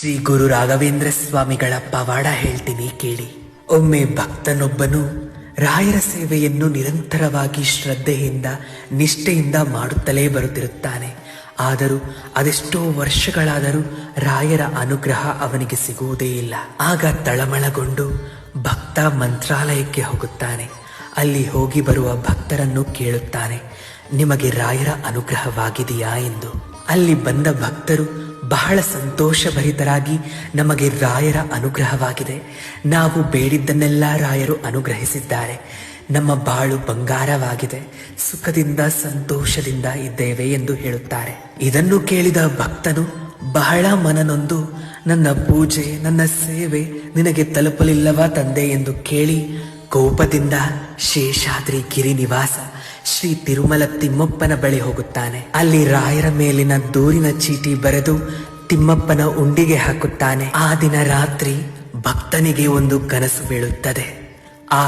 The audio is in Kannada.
ಶ್ರೀ ಗುರು ರಾಘವೇಂದ್ರ ಸ್ವಾಮಿಗಳ ಪವಾಡ ಹೇಳ್ತೀನಿ ಕೇಳಿ. ಒಮ್ಮೆ ಭಕ್ತನೊಬ್ಬನು ರಾಯರ ಸೇವೆಯನ್ನು ನಿರಂತರವಾಗಿ ಶ್ರದ್ಧೆಯಿಂದ ನಿಷ್ಠೆಯಿಂದ ಮಾಡುತ್ತಲೇ ಬರುತ್ತಿರುತ್ತಾನೆ. ಆದರೂ ಅದೆಷ್ಟೋ ವರ್ಷಗಳಾದರೂ ರಾಯರ ಅನುಗ್ರಹ ಅವನಿಗೆ ಸಿಗುವುದೇ ಇಲ್ಲ. ಆಗ ತಳಮಳಗೊಂಡು ಭಕ್ತ ಮಂತ್ರಾಲಯಕ್ಕೆ ಹೋಗುತ್ತಾನೆ. ಅಲ್ಲಿ ಹೋಗಿ ಬರುವ ಭಕ್ತರನ್ನು ಕೇಳುತ್ತಾನೆ, ನಿಮಗೆ ರಾಯರ ಅನುಗ್ರಹವಾಗಿದೆಯಾ ಎಂದು. ಅಲ್ಲಿ ಬಂದ ಭಕ್ತರು ಬಹಳ ಸಂತೋಷಭರಿತರಾಗಿ, ನಮಗೆ ರಾಯರ ಅನುಗ್ರಹವಾಗಿದೆ, ನಾವು ಬೇಡಿದ್ದನ್ನೆಲ್ಲ ರಾಯರು ಅನುಗ್ರಹಿಸಿದ್ದಾರೆ, ನಮ್ಮ ಬಾಳು ಬಂಗಾರವಾಗಿದೆ, ಸುಖದಿಂದ ಸಂತೋಷದಿಂದ ಇದ್ದೇವೆ ಎಂದು ಹೇಳುತ್ತಾರೆ. ಇದನ್ನು ಕೇಳಿದ ಭಕ್ತನು ಬಹಳ ಮನನೊಂದು, ನನ್ನ ಪೂಜೆ ನನ್ನ ಸೇವೆ ನಿನಗೆ ತಲುಪಲಿಲ್ಲವಾ ತಂದೆ ಎಂದು ಕೇಳಿ ಕೋಪದಿಂದ ಶೇಷಾದ್ರಿ ಗಿರಿನಿವಾಸ ಶ್ರೀ ತಿರುಮಲ ತಿಮ್ಮಪ್ಪನ ಬಳಿ ಹೋಗುತ್ತಾನೆ. ಅಲ್ಲಿ ರಾಯರ ಮೇಲಿನ ದೂರಿನ ಚೀಟಿ ಬರೆದು ತಿಮ್ಮಪ್ಪನ ಉಂಡಿಗೆ ಹಾಕುತ್ತಾನೆ. ಆ ದಿನ ರಾತ್ರಿ ಭಕ್ತನಿಗೆ ಒಂದು ಕನಸು ಬೀಳುತ್ತದೆ. ಆ